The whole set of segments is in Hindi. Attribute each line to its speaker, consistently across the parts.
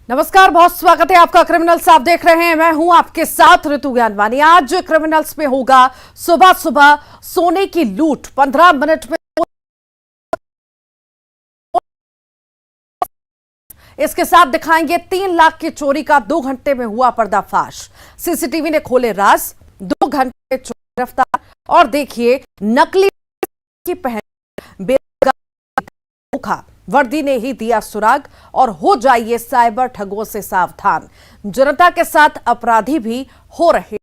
Speaker 1: नमस्कार, बहुत स्वागत है आपका क्रिमिनल्स। आप देख रहे हैं, मैं हूं आपके साथ ऋतु ज्ञानवानी। आज क्रिमिनल्स में होगा सुबह सुबह सोने की लूट। 15 मिनट में इसके साथ दिखाएंगे 3 लाख की चोरी का 2 घंटे में हुआ पर्दाफाश। सीसीटीवी ने खोले राज, 2 घंटे में चोर गिरफ्तार। और देखिए, नकली की पहन बेरोजगार वर्दी ने ही दिया सुराग। और हो जाइए साइबर ठगों से सावधान, जनता के साथ अपराधी भी हो रहे।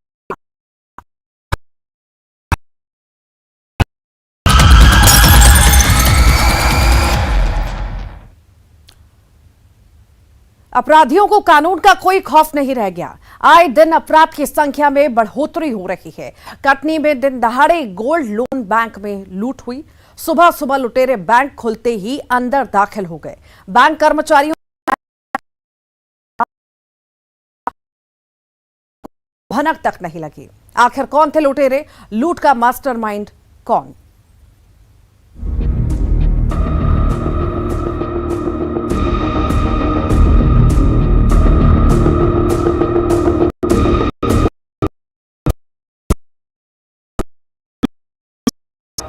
Speaker 1: अपराधियों को कानून का कोई खौफ नहीं रह गया। आए दिन अपराध की संख्या में बढ़ोतरी हो रही है। कटनी में दिन दहाड़े गोल्ड लोन बैंक में लूट हुई। सुबह सुबह लुटेरे बैंक खुलते ही अंदर दाखिल हो गए। बैंक कर्मचारियों भनक तक नहीं लगी। आखिर कौन थे लुटेरे? लूट का मास्टरमाइंड कौन?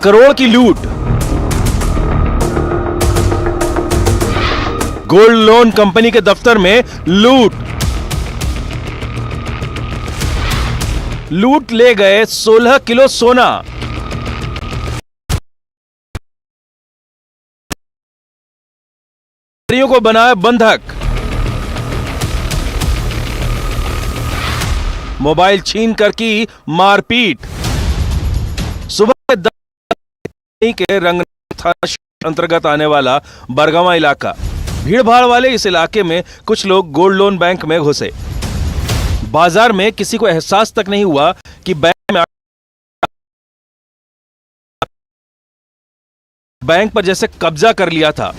Speaker 2: करोड़ की लूट। गोल्ड लोन कंपनी के दफ्तर में लूट ले गए 16 किलो सोना। को बनाया बंधक। मोबाइल छीन कर की मारपीट। सुबह के रंग अंतर्गत आने वाला बरगवा इलाका। भीड़ भाड़ वाले इस इलाके में कुछ लोग गोल्ड लोन बैंक में घुसे। बाजार में किसी को एहसास तक नहीं हुआ कि बैंक पर जैसे कब्जा कर लिया था।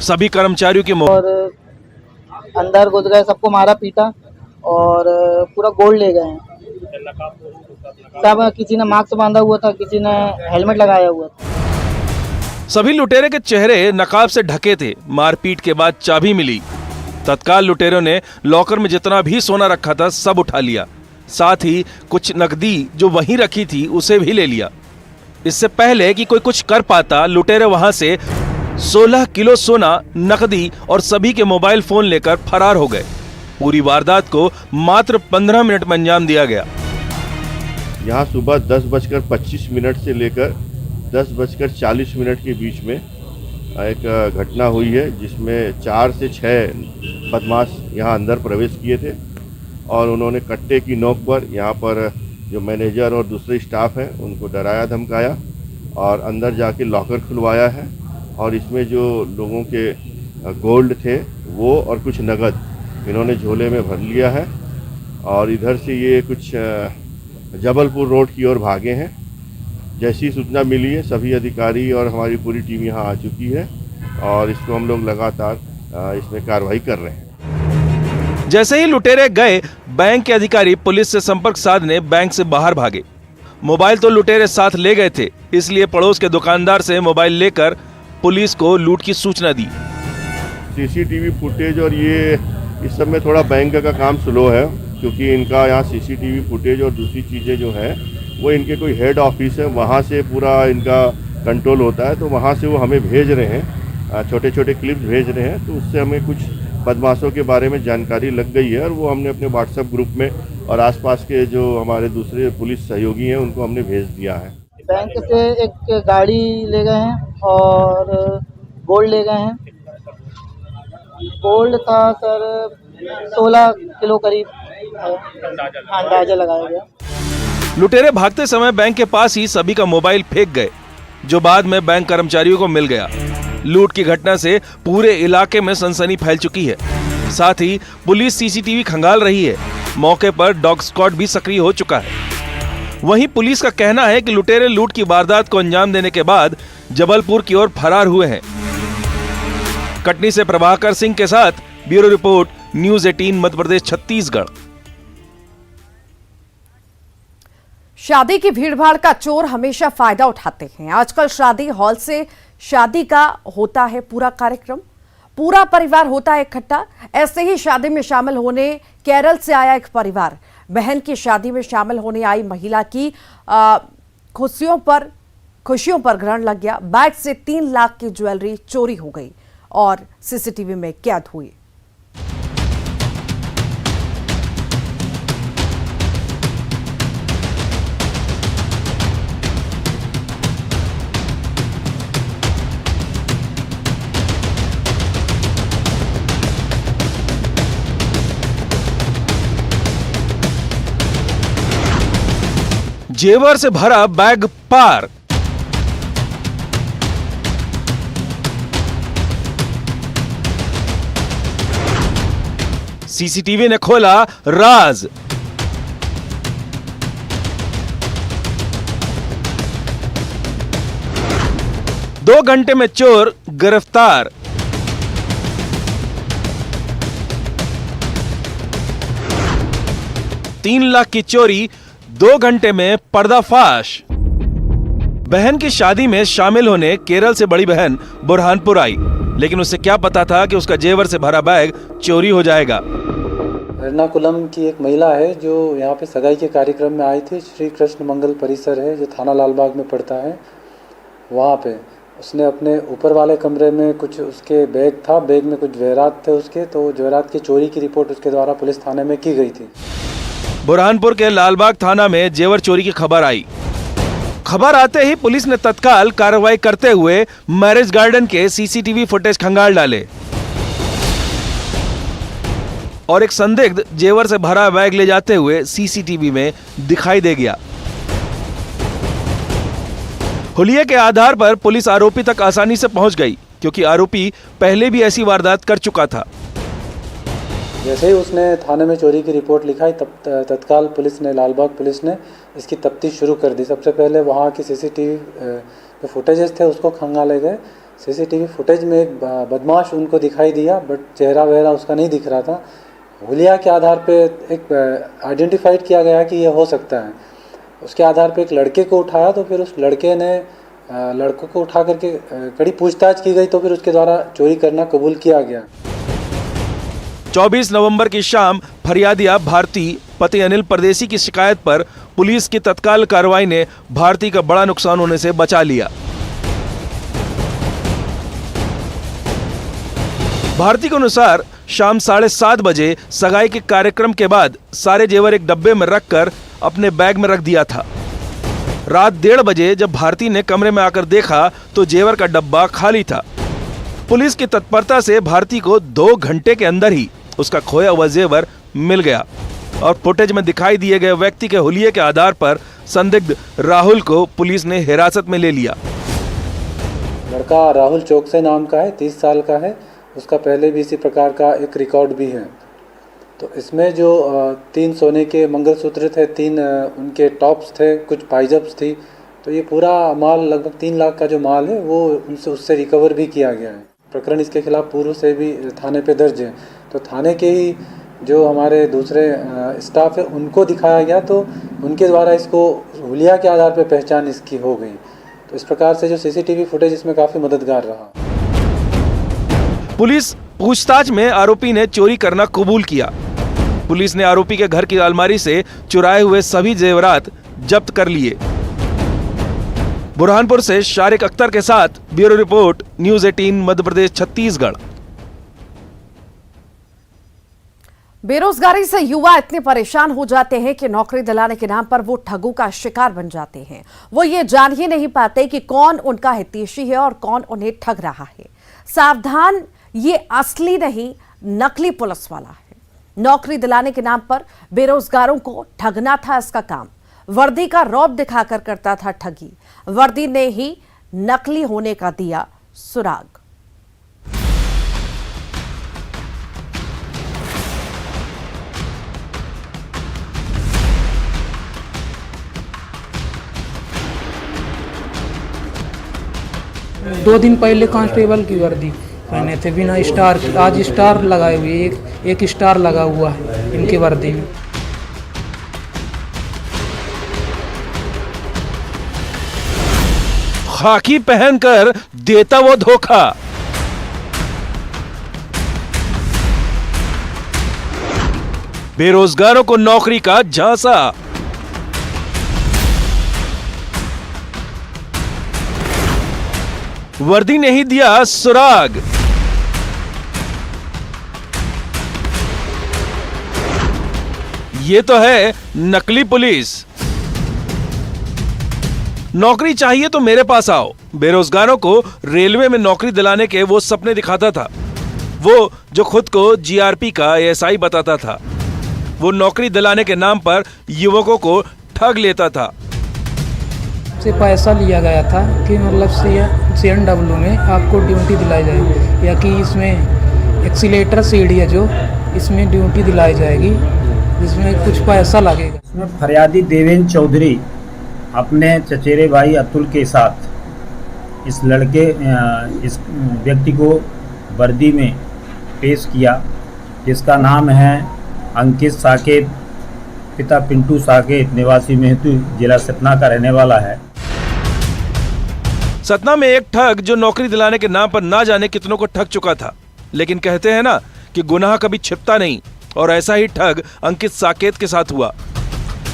Speaker 2: सभी कर्मचारियों की
Speaker 3: और अंदर घुस गए, सबको मारा पीटा और पूरा गोल्ड ले गए हैं। सब किसी ने मास्क बांधा हुआ था, किसी ने हेलमेट लगाया हुआ था।
Speaker 2: सभी लुटेरे के चेहरे नकाब से ढके थे। मारपीट के बाद चाबी मिली। तत्काल लुटेरों ने लॉकर में जितना भी सोना रखा था सब उठा लिया। साथ ही कुछ नकदी जो वहीं रखी थी उसे भी ले लिया। इससे पहले कि कोई कुछ कर पाता, लुटेरे वहां से 16 किलो सोना, नकदी और सभी के मोबाइल फोन लेकर फरार हो गए। पूरी वारदात को मात्र 15 मिनट में अंजाम दिया गया।
Speaker 4: यहाँ सुबह 10:25 से लेकर 10:40 के बीच में एक घटना हुई है, जिसमें 4 से 6 बदमाश यहाँ अंदर प्रवेश किए थे और उन्होंने कट्टे की नोक पर यहाँ पर जो मैनेजर और दूसरे स्टाफ हैं उनको डराया धमकाया और अंदर जाके लॉकर खुलवाया है। और इसमें जो लोगों के गोल्ड थे वो और कुछ नगद इन्होंने झोले में भर लिया है और इधर से ये कुछ जबलपुर रोड की ओर भागे हैं। जैसी सूचना मिली है, सभी अधिकारी और हमारी पूरी टीम यहाँ आ चुकी है और इसको हम लोग लगातार इसमें कार्रवाई कर रहे हैं।
Speaker 2: जैसे ही लुटेरे गए, बैंक के अधिकारी पुलिस से संपर्क साधने बैंक से बाहर भागे। मोबाइल तो लुटेरे साथ ले गए थे, इसलिए पड़ोस के दुकानदार से मोबाइल लेकर पुलिस को लूट की सूचना दी।
Speaker 4: सीसीटीवी फुटेज और ये इस सब में थोड़ा बैंक का काम स्लो है, क्योंकि इनका यहाँ सीसीटीवी फुटेज और दूसरी चीज़ें जो हैं वो इनके कोई हेड ऑफिस है, वहाँ से पूरा इनका कंट्रोल होता है। तो वहाँ से वो हमें भेज रहे हैं, छोटे छोटे क्लिप्स भेज रहे हैं। तो उससे हमें कुछ बदमाशों के बारे में जानकारी लग गई है और वो हमने अपने व्हाट्सएप ग्रुप में और आसपास के जो हमारे दूसरे पुलिस सहयोगी हैं उनको हमने भेज दिया है।
Speaker 3: बैंक से एक गाड़ी ले गए हैं और गोल्ड ले गए हैं। गोल्ड था सर 16 किलो करीब अंदाजा लगाया गया।
Speaker 2: लुटेरे भागते समय बैंक के पास ही सभी का मोबाइल फेंक गए, जो बाद में बैंक कर्मचारियों को मिल गया। लूट की घटना से पूरे इलाके में सनसनी फैल चुकी है। साथ ही पुलिस सीसीटीवी खंगाल रही है। मौके पर डॉग स्क्वाड भी सक्रिय हो चुका है। वहीं पुलिस का कहना है कि लुटेरे लूट की वारदात को अंजाम देने के बाद जबलपुर की ओर फरार हुए हैं। कटनी से प्रभाकर सिंह के साथ bureau report, news 18 Madhya Pradesh Chhattisgarh.
Speaker 1: शादी की भीड़भाड़ का चोर हमेशा फायदा उठाते हैं। आजकल शादी हॉल से शादी का होता है पूरा कार्यक्रम। पूरा परिवार होता है इकट्ठा। ऐसे ही शादी में शामिल होने केरल से आया एक परिवार। बहन की शादी में शामिल होने आई महिला की खुशियों पर ग्रहण लग गया। बैग से 3 लाख की ज्वेलरी चोरी हो गई और सीसीटीवी में कैद हुई।
Speaker 2: जेवर से भरा बैग पार। सीसीटीवी ने खोला राज। दो घंटे में चोर गिरफ्तार। तीन लाख की चोरी 2 घंटे में पर्दाफाश। बहन की शादी में शामिल होने केरल से बड़ी बहन बुरहानपुर आई, लेकिन उसे क्या पता था कि उसका जेवर से भरा बैग चोरी हो जाएगा।
Speaker 5: एर्नाकुलम की एक महिला है जो यहाँ पे सगाई के कार्यक्रम में आई थी। श्री कृष्ण मंगल परिसर है जो थाना लालबाग में पड़ता है। वहाँ पे उसने अपने ऊपर वाले कमरे में कुछ उसके बैग था, बैग में कुछ जवेरात थे उसके, तो जवेरात की चोरी की रिपोर्ट उसके द्वारा पुलिस थाने में की गई थी।
Speaker 2: बुरहानपुर के लालबाग थाना में जेवर चोरी की खबर आई। खबर आते ही पुलिस ने तत्काल कार्रवाई करते हुए मैरिज गार्डन के सीसीटीवी फुटेज खंगाल डाले और एक संदिग्ध जेवर से भरा बैग ले जाते हुए सीसीटीवी में दिखाई दे गया। हुलिये के आधार पर पुलिस आरोपी तक आसानी से पहुंच गई, क्योंकि आरोपी पहले भी ऐसी वारदात कर चुका था।
Speaker 5: जैसे ही उसने थाने में चोरी की रिपोर्ट लिखाई, तब तत्काल पुलिस ने, लालबाग पुलिस ने इसकी तफ्तीश शुरू कर दी। सबसे पहले वहाँ की सीसीटीवी जो फुटेजेस थे उसको खंगाले गए। सीसीटीवी फुटेज में एक बदमाश उनको दिखाई दिया, बट चेहरा वगैरह उसका नहीं दिख रहा था। हुलिया के आधार पे एक आइडेंटिफाइड किया गया कि यह हो सकता है। उसके आधार पे एक लड़के को उठाया, तो फिर उस लड़के ने लड़कों को उठा करके कड़ी पूछताछ की गई, तो फिर उसके द्वारा चोरी करना कबूल किया गया।
Speaker 2: 24 नवंबर की शाम फरियादिया भारती पति अनिल परदेसी की शिकायत पर पुलिस की तत्काल कार्रवाई ने भारती का बड़ा नुकसान होने से बचा लिया। भारती के अनुसार शाम 7:30 बजे सगाई के कार्यक्रम के बाद सारे जेवर एक डब्बे में रखकर अपने बैग में रख दिया था। रात 1:30 बजे जब भारती ने कमरे में आकर देखा तो जेवर का डब्बा खाली था। पुलिस की तत्परता से भारती को 2 घंटे के अंदर ही उसका खोया हुआ जेवर मिल गया और फुटेज में दिखाई दिए गए व्यक्ति के हुलिये के आधार पर संदिग्ध राहुल को पुलिस ने हिरासत में ले लिया।
Speaker 5: लड़का राहुल चौकसे नाम का है, 30 साल का है। उसका पहले भी इसी प्रकार का एक रिकॉर्ड भी है। तो इसमें जो 3 सोने के मंगलसूत्र थे, 3 उनके टॉप्स थे, कुछ पाइजप्स थी, तो ये पूरा माल लगभग 3 लाख का जो माल है वो उससे रिकवर भी किया गया है। प्रकरण इसके खिलाफ पूर्व से भी थाने पे दर्ज है। तो थाने के ही जो हमारे दूसरे स्टाफ है उनको दिखाया गया, तो उनके द्वारा इसको हुलिया के आधार पर पहचान इसकी हो गई। तो इस प्रकार से जो सीसीटीवी फुटेज इसमें काफ़ी मददगार रहा।
Speaker 2: पुलिस पूछताछ में आरोपी ने चोरी करना कबूल किया। पुलिस ने आरोपी के घर की अलमारी से चुराए हुए सभी जेवरात जब्त कर लिए। बुरहानपुर से शारिक अख्तर के साथ bureau report, news 18 Madhya Pradesh Chhattisgarh.
Speaker 1: बेरोजगारी से युवा इतने परेशान हो जाते हैं कि नौकरी दिलाने के नाम पर वो ठगों का शिकार बन जाते हैं। वो ये जान ही नहीं पाते कि कौन उनका हितैषी है और कौन उन्हें ठग रहा है। सावधान, ये असली नहीं नकली पुलिस वाला है। नौकरी दिलाने के नाम पर बेरोजगारों को ठगना था इसका काम। वर्दी का रौब दिखाकर करता था ठगी। वर्दी ने ही नकली होने का दिया सुराग।
Speaker 6: दो दिन पहले कांस्टेबल की वर्दी पहने थे बिना स्टार की। आज स्टार लगाए हुए, एक स्टार लगा हुआ है इनकी वर्दी में।
Speaker 2: खाकी पहनकर देता वो धोखा। बेरोजगारों को नौकरी का झांसा। वर्दी ने ही दिया सुराग। ये तो है नकली पुलिस। नौकरी चाहिए तो मेरे पास आओ। बेरोजगारों को रेलवे में नौकरी दिलाने के वो सपने दिखाता था, वो जो खुद को जीआरपी का एएसआई बताता था। वो नौकरी दिलाने के नाम पर युवकों को ठग लेता था।
Speaker 6: से पैसा लिया गया था कि मतलब CNW में आपको ड्यूटी दिलाई जाएगी, या कि इसमें एक्सीलेटर सीढ़ी है जो इसमें ड्यूटी दिलाई जाएगी, जिसमें कुछ पैसा लगेगा।
Speaker 7: इसमें फरियादी देवेंद्र चौधरी अपने चचेरे भाई अतुल के साथ इस व्यक्ति को वर्दी में पेश किया, जिसका नाम है अंकित साकेत, पिता पिंटू साकेत, निवासी मेहतू, जिला सतना का रहने वाला है।
Speaker 2: सतना में एक ठग जो नौकरी दिलाने के नाम पर ना जाने कितनों को ठग चुका था, लेकिन कहते हैं ना कि गुनाह कभी छिपता नहीं, और ऐसा ही ठग अंकित साकेत के साथ हुआ।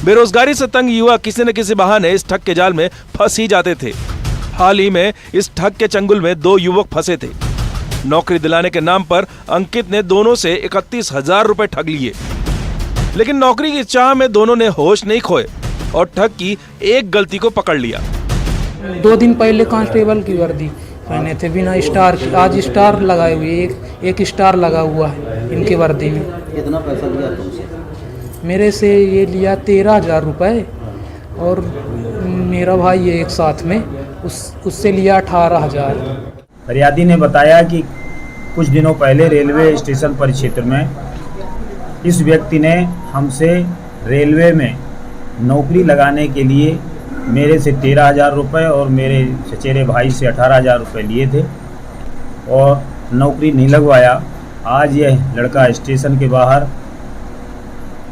Speaker 2: बेरोजगारी से तंग युवा किसी न किसी बहाने इस ठग के जाल में फंस ही जाते थे। हाल ही में इस ठग के चंगुल में 2 युवक फंसे थे। नौकरी दिलाने के नाम पर अंकित ने दोनों से 31,000 रुपए ठग लिए, लेकिन नौकरी की चाह में दोनों ने होश नहीं खोए और ठग की एक गलती को पकड़ लिया।
Speaker 6: 2 दिन पहले कांस्टेबल की वर्दी पहने थे बिना स्टार, आज स्टार लगाए हुए, एक स्टार लगा हुआ है इनकी वर्दी में।
Speaker 8: कितना पैसा लिया तुमसे?
Speaker 6: मेरे से ये लिया 13,000 रुपये, और मेरा भाई है एक साथ में, उससे लिया 18,000।
Speaker 7: फरियादी ने बताया कि कुछ दिनों पहले रेलवे स्टेशन परिक्षेत्र में इस व्यक्ति ने हमसे रेलवे में नौकरी लगाने के लिए मेरे से 13,000 रुपये और मेरे चचेरे भाई से 18,000 रुपये लिए थे और नौकरी नहीं लगवाया। आज यह लड़का स्टेशन के बाहर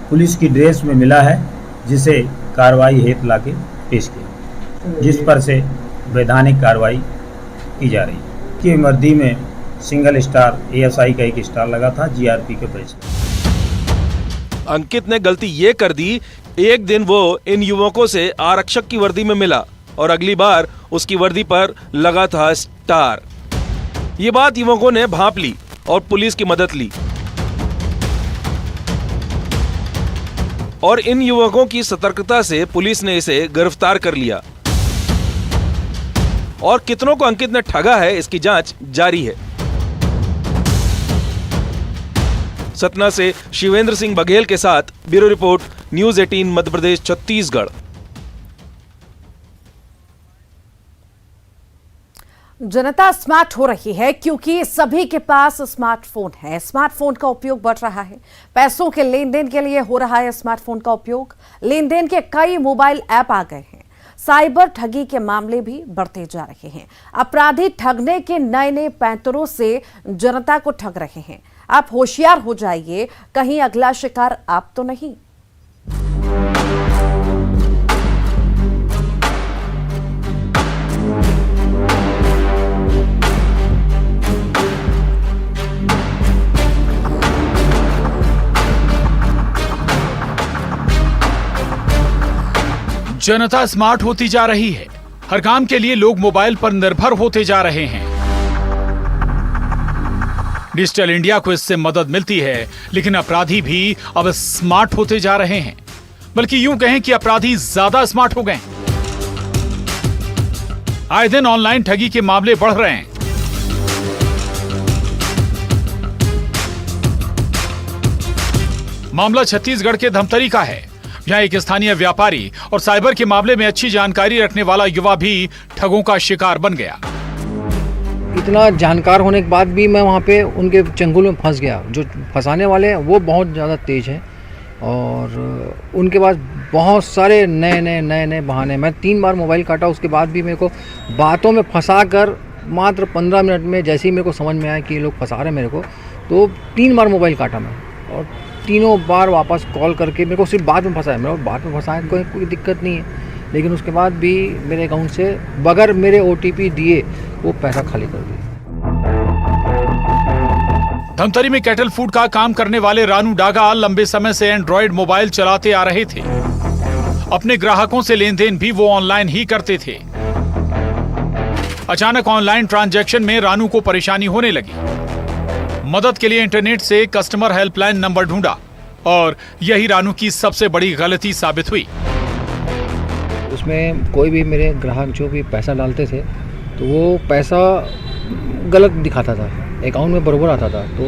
Speaker 7: पुलिस की ड्रेस में मिला है, जिसे कार्रवाई हेतु लाके पेश किया, जिस पर से वैधानिक कार्रवाई की जा रही है। कि वर्दी में सिंगल स्टार एएसआई का 1 स्टार लगा था जीआरपी के पैसे।
Speaker 2: अंकित ने गलती ये कर दी, एक दिन वो इन युवकों से आरक्षक की वर्दी में मिला और अगली बार उसकी वर्दी पर लगा था स्टार। ये बात युवकों ने भांप ली और पुलिस की मदद ली, और इन युवकों की सतर्कता से पुलिस ने इसे गिरफ्तार कर लिया। और कितनों को अंकित ने ठगा है, इसकी जांच जारी है। सतना से शिवेंद्र सिंह बघेल के साथ bureau report, news 18 Madhya Pradesh Chhattisgarh.
Speaker 1: जनता स्मार्ट हो रही है क्योंकि सभी के पास स्मार्टफोन है। स्मार्टफोन का उपयोग बढ़ रहा है। पैसों के लेन देन के लिए हो रहा है स्मार्टफोन का उपयोग। लेन देन के कई मोबाइल ऐप आ गए हैं। साइबर ठगी के मामले भी बढ़ते जा रहे हैं। अपराधी ठगने के नए नए पैंतरों से जनता को ठग रहे हैं। आप होशियार हो जाइए, कहीं अगला शिकार आप तो नहीं।
Speaker 9: जनता स्मार्ट होती जा रही है। हर काम के लिए लोग मोबाइल पर निर्भर होते जा रहे हैं। डिजिटल इंडिया को इससे मदद मिलती है, लेकिन अपराधी भी अब स्मार्ट होते जा रहे हैं। बल्कि यूं कहें कि अपराधी ज्यादा स्मार्ट हो गए। आए दिन ऑनलाइन ठगी के मामले बढ़ रहे हैं। मामला छत्तीसगढ़ के धमतरी का है। यहाँ एक स्थानीय व्यापारी और साइबर के मामले में अच्छी जानकारी रखने वाला युवा भी ठगों का शिकार बन गया।
Speaker 10: इतना जानकार होने के बाद भी मैं वहाँ पे उनके चंगुल में फंस गया। जो फंसाने वाले हैं वो बहुत ज़्यादा तेज हैं और उनके पास बहुत सारे नए बहाने। मैं 3 बार मोबाइल काटा, उसके बाद भी मेरे को बातों में फंसा कर मात्र 15 मिनट में जैसे ही मेरे को समझ में आया कि ये लोग फंसा रहे हैं मेरे को, तो 3 बार मोबाइल काटा मैं और तीनों बार वापस कॉल करके मेरे को सिर्फ बाद में फंसाया। मेरे को बाद में फंसाया कोई दिक्कत नहीं है, लेकिन उसके बाद भी मेरे अकाउंट से बगैर मेरे OTP दिए वो पैसा खाली कर दिया।
Speaker 9: धमतरी में कैटल फूड का काम करने वाले रानू डागा लंबे समय से एंड्रॉयड मोबाइल चलाते आ रहे थे। अपने ग्राहकों से लेन देन भी वो ऑनलाइन ही करते थे। अचानक ऑनलाइन ट्रांजैक्शन में रानू को परेशानी होने लगी। मदद के लिए इंटरनेट से कस्टमर हेल्पलाइन नंबर ढूंढा और यही रानू की सबसे बड़ी गलती साबित हुई।
Speaker 10: उसमें कोई भी मेरे ग्राहक जो भी पैसा डालते थे तो वो पैसा गलत दिखाता था, अकाउंट में बराबर आता था। तो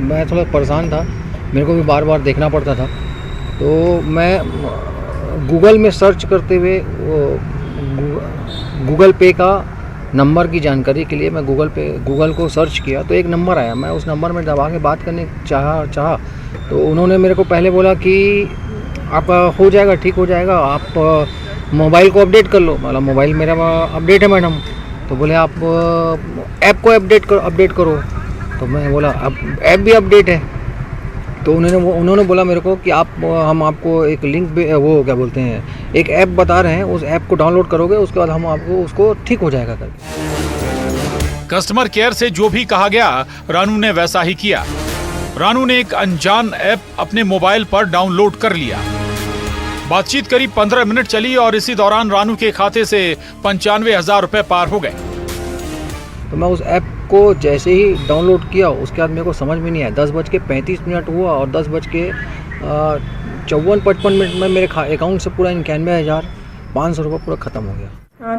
Speaker 10: मैं थोड़ा परेशान था, मेरे को भी बार बार देखना पड़ता था। तो मैं गूगल में सर्च करते हुए गूगल पे का नंबर की जानकारी के लिए मैं गूगल को सर्च किया तो एक नंबर आया। मैं उस नंबर में दबा के बात करने चाहा तो उन्होंने मेरे को पहले बोला कि आप हो जाएगा, ठीक हो जाएगा, आप मोबाइल को अपडेट कर लो। मतलब मोबाइल मेरा अपडेट है मैडम। तो बोले आप ऐप को अपडेट करो। तो मैं बोला अब ऐप भी अपडेट है। तो उन्होंने बोला मेरे को कि हम आपको एक लिंक वो क्या बोलते हैं, एक ऐप बता रहे हैं, उस ऐप को डाउनलोड करोगे, उसके बाद हम आपको उसको ठीक हो जाएगा करके।
Speaker 9: कस्टमर केयर से जो भी कहा गया रानू ने वैसा ही किया। रानू ने एक अनजान ऐप अपने मोबाइल पर डाउनलोड कर लिया। बातचीत करीब 15 मिनट चली और इसी दौरान रानू के खाते से 95,000 रुपए पार हो गए।
Speaker 10: तो मैं उस ऐप को जैसे ही डाउनलोड किया उसके बाद मेरे को समझ में नहीं आया। 10:35 हुआ और 10:54-55 में मेरे अकाउंट से पूरा 91,500 रुपये पूरा ख़त्म हो गया।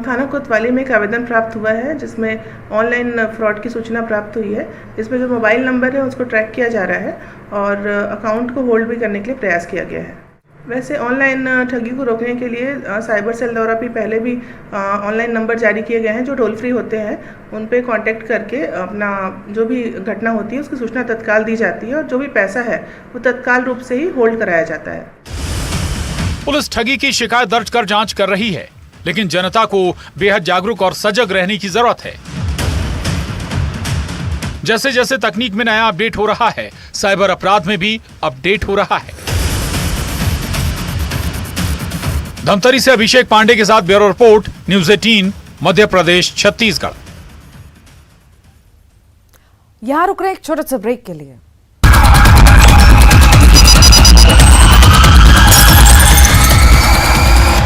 Speaker 8: थाना कोतवाली में एक आवेदन प्राप्त हुआ है जिसमें ऑनलाइन फ्रॉड की सूचना प्राप्त हुई है। इसमें जो मोबाइल नंबर है उसको ट्रैक किया जा रहा है और अकाउंट को होल्ड भी करने के लिए प्रयास किया गया है। वैसे ऑनलाइन ठगी को रोकने के लिए साइबर सेल द्वारा भी पहले भी ऑनलाइन नंबर जारी किए गए हैं जो टोल फ्री होते हैं। उन पे कांटेक्ट करके अपना जो भी घटना होती है उसकी सूचना तत्काल दी जाती है और जो भी पैसा है वो तत्काल रूप से ही होल्ड कराया जाता है।
Speaker 9: पुलिस ठगी की शिकायत दर्ज कर जांच कर रही है, लेकिन जनता को बेहद जागरूक और सजग रहने की जरूरत है। जैसे जैसे तकनीक में नया अपडेट हो रहा है, साइबर अपराध में भी अपडेट हो रहा है। धमतरी से अभिषेक पांडे के साथ bureau report, news 18, Madhya Pradesh, Chhattisgarh.
Speaker 1: यहां रुक रहे एक छोटे से ब्रेक के लिए।